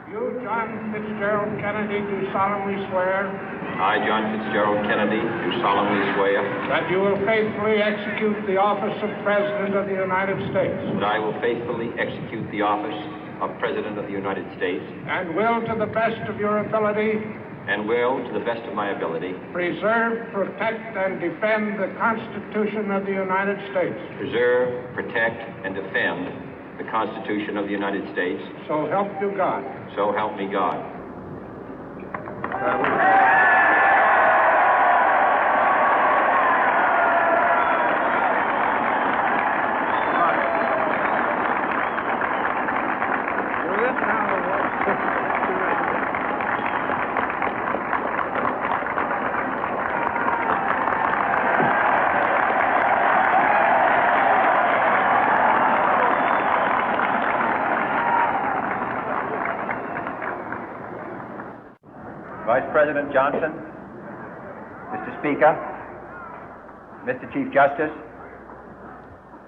You, John Fitzgerald Kennedy, do solemnly swear I, John Fitzgerald Kennedy, do solemnly swear that you will faithfully execute the office of President of the United States that I will faithfully execute the office of President of the United States and will, to the best of your ability, and will, to the best of my ability, preserve, protect, and defend the Constitution of the United States. preserve, protect, and defend the Constitution of the United States. So help you God. So help me God. Vice President Johnson, Mr. Speaker, Mr. Chief Justice,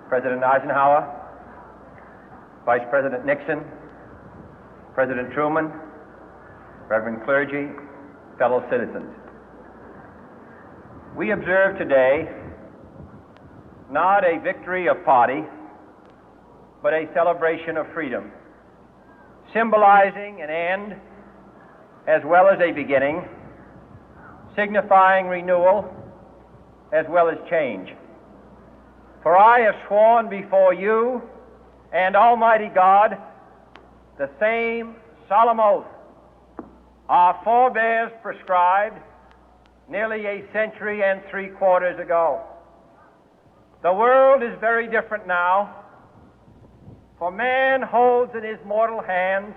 President Eisenhower, Vice President Nixon, President Truman, Reverend clergy, fellow citizens. We observe today not a victory of party, but a celebration of freedom, symbolizing an end as well as a beginning, signifying renewal as well as change. For I have sworn before you and Almighty God the same solemn oath our forebears prescribed nearly a century and 3/4 ago. The world is very different now, for man holds in his mortal hands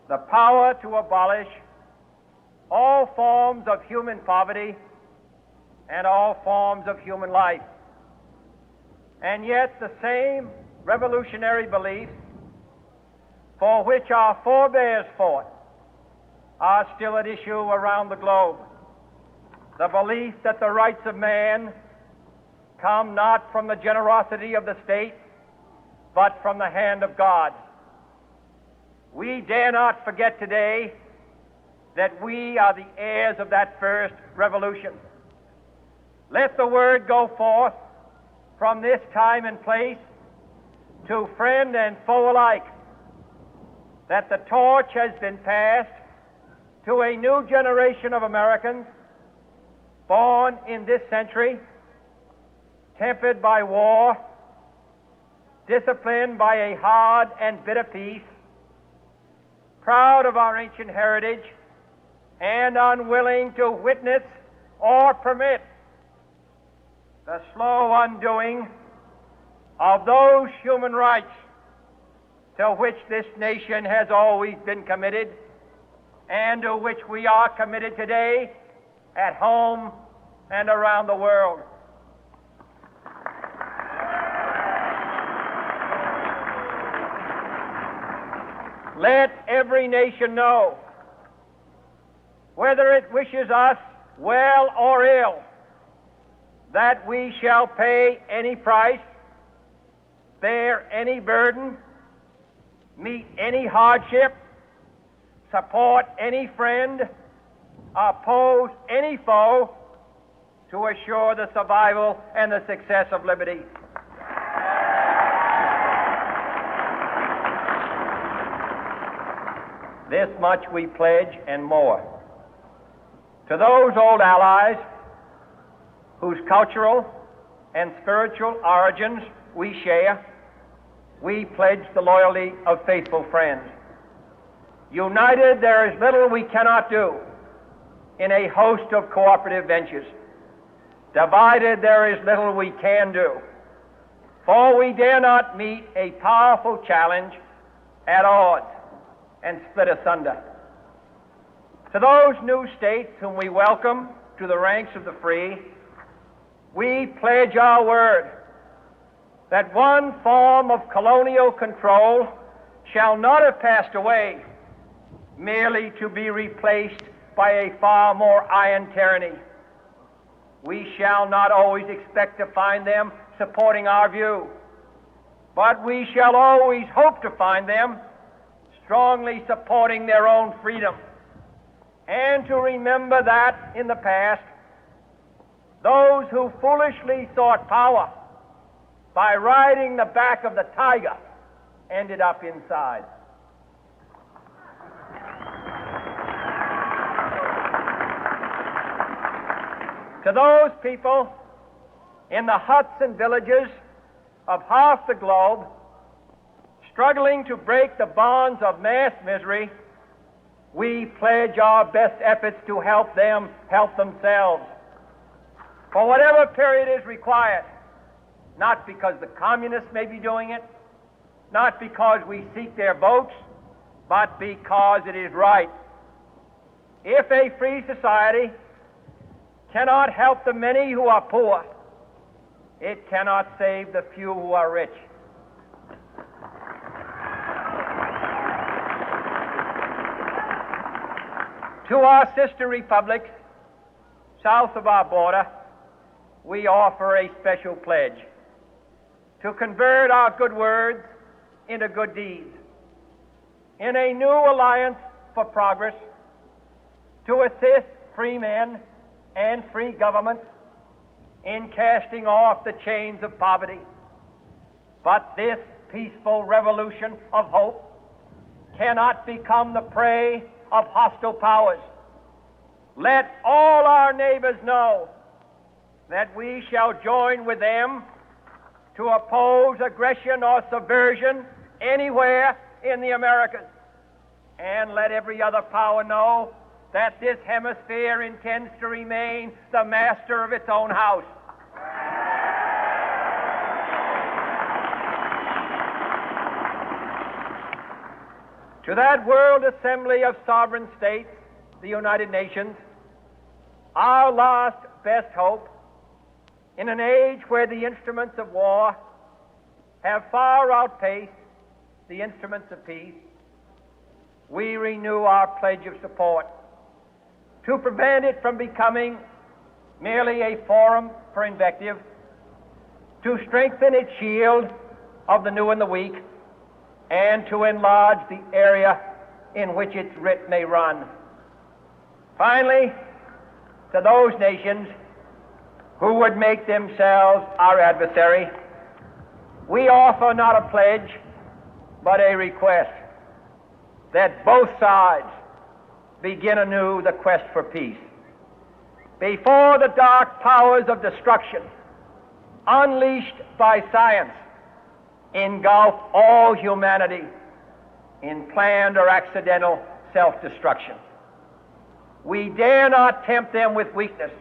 the power to abolish all forms of human poverty and all forms of human life. And yet the same revolutionary beliefs for which our forebears fought are still at issue around the globe. The belief that the rights of man come not from the generosity of the state, but from the hand of God. We dare not forget today that we are the heirs of that first revolution. Let the word go forth from this time and place to friend and foe alike that the torch has been passed to a new generation of Americans born in this century, tempered by war, disciplined by a hard and bitter peace, proud of our ancient heritage, and unwilling to witness or permit the slow undoing of those human rights to which this nation has always been committed and to which we are committed today at home and around the world. Let every nation know, whether it wishes us well or ill, that we shall pay any price, bear any burden, meet any hardship, support any friend, oppose any foe to assure the survival and the success of liberty. This much we pledge and more. To those old allies whose cultural and spiritual origins we share, we pledge the loyalty of faithful friends. United, there is little we cannot do in a host of cooperative ventures. Divided, there is little we can do, for we dare not meet a powerful challenge at odds and split asunder. To those new states whom we welcome to the ranks of the free, we pledge our word that one form of colonial control shall not have passed away, merely to be replaced by a far more iron tyranny. We shall not always expect to find them supporting our view, but we shall always hope to find them strongly supporting their own freedom, and to remember that in the past, those who foolishly sought power by riding the back of the tiger ended up inside. To those people in the huts and villages of half the globe struggling to break the bonds of mass misery, we pledge our best efforts to help them help themselves for whatever period is required, not because the communists may be doing it, not because we seek their votes, but because it is right. If a free society cannot help the many who are poor, it cannot save the few who are rich. To our sister republics south of our border, we offer a special pledge to convert our good words into good deeds, in a new alliance for progress, to assist free men and free governments in casting off the chains of poverty. But this peaceful revolution of hope cannot become the prey of hostile powers. Let all our neighbors know that we shall join with them to oppose aggression or subversion anywhere in the Americas. And let every other power know that this hemisphere intends to remain the master of its own house. To that World Assembly of Sovereign States, the United Nations, our last best hope, in an age where the instruments of war have far outpaced the instruments of peace, we renew our pledge of support to prevent it from becoming merely a forum for invective, to strengthen its shield of the new and the weak, and to enlarge the area in which its writ may run. Finally, to those nations who would make themselves our adversary, we offer not a pledge, but a request that both sides begin anew the quest for peace. Before the dark powers of destruction, unleashed by science, engulf all humanity in planned or accidental self-destruction, we dare not tempt them with weakness,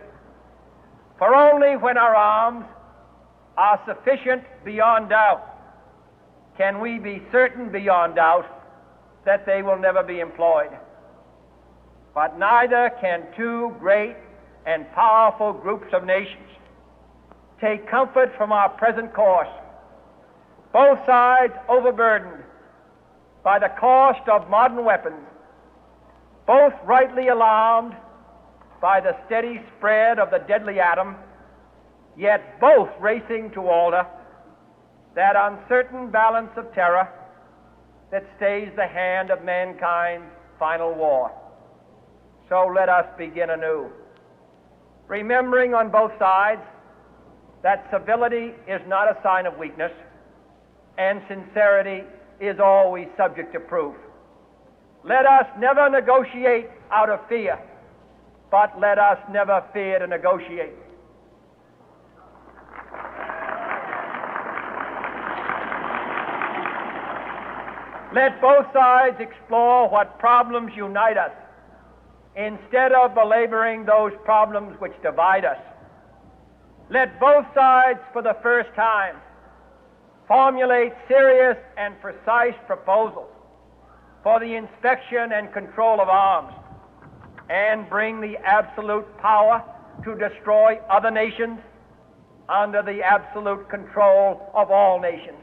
for only when our arms are sufficient beyond doubt can we be certain beyond doubt that they will never be employed. But neither can two great and powerful groups of nations take comfort from our present course, both sides overburdened by the cost of modern weapons, both rightly alarmed by the steady spread of the deadly atom, yet both racing to alter that uncertain balance of terror that stays the hand of mankind's final war. So let us begin anew, remembering on both sides that civility is not a sign of weakness, and sincerity is always subject to proof. Let us never negotiate out of fear, but let us never fear to negotiate. Let both sides explore what problems unite us, instead of belaboring those problems which divide us. Let both sides, for the first time, formulate serious and precise proposals for the inspection and control of arms, and bring the absolute power to destroy other nations under the absolute control of all nations.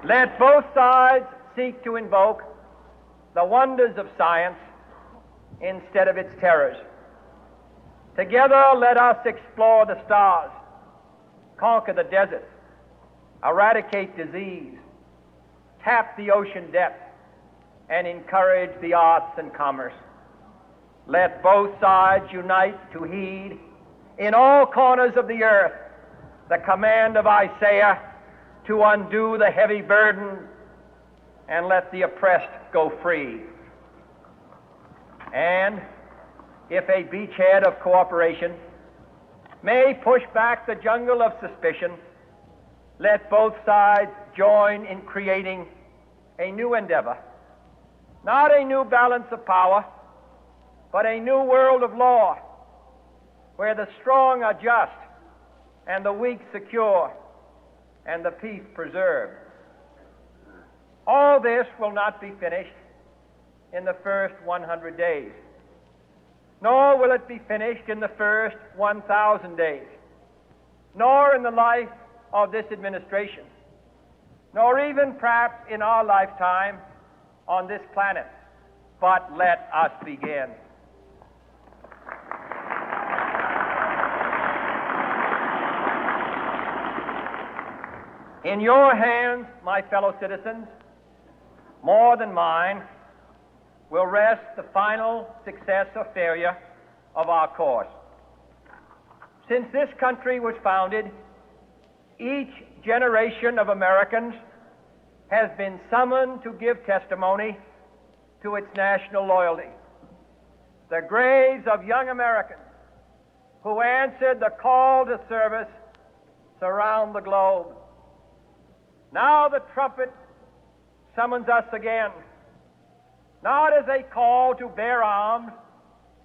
Let both sides seek to invoke the wonders of science instead of its terrors. Together, let us explore the stars, conquer the deserts, eradicate disease, tap the ocean depth, and encourage the arts and commerce. Let both sides unite to heed in all corners of the earth the command of Isaiah to undo the heavy burden and let the oppressed go free. And if a beachhead of cooperation may push back the jungle of suspicion, let both sides join in creating a new endeavor, not a new balance of power, but a new world of law, where the strong are just and the weak secure and the peace preserved. All this will not be finished in the first 100 days, nor will it be finished in the first 1,000 days, nor in the life of this administration, nor even perhaps in our lifetime on this planet. But let us begin. In your hands, my fellow citizens, more than mine, will rest the final success or failure of our course. Since this country was founded, each generation of Americans has been summoned to give testimony to its national loyalty. The graves of young Americans who answered the call to service surround the globe. Now the trumpet summons us again, not as a call to bear arms,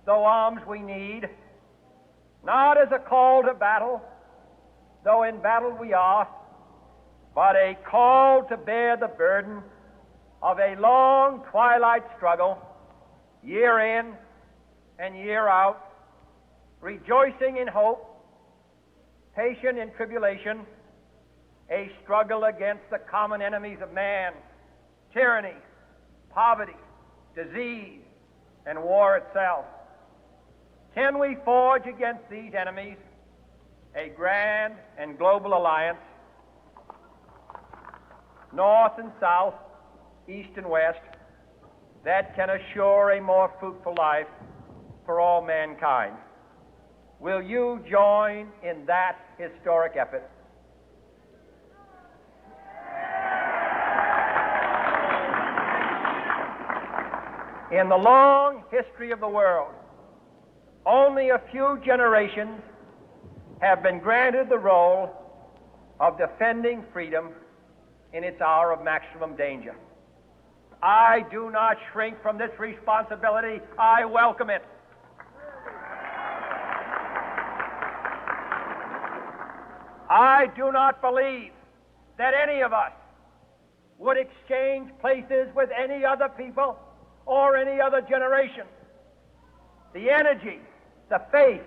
though arms we need, not as a call to battle, though in battle we are, but a call to bear the burden of a long twilight struggle, year in and year out, rejoicing in hope, patient in tribulation, a struggle against the common enemies of man, tyranny, poverty, disease, and war itself. Can we forge against these enemies a grand and global alliance, north and south, east and west, that can assure a more fruitful life for all mankind? Will you join in that historic effort? In the long history of the world, only a few generations have been granted the role of defending freedom in its hour of maximum danger. I do not shrink from this responsibility. I welcome it. I do not believe that any of us would exchange places with any other people or any other generation. The energy, the faith,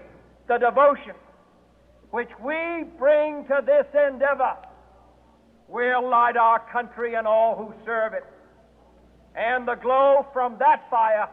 the devotion which we bring to this endeavor will light our country and all who serve it. And the glow from that fire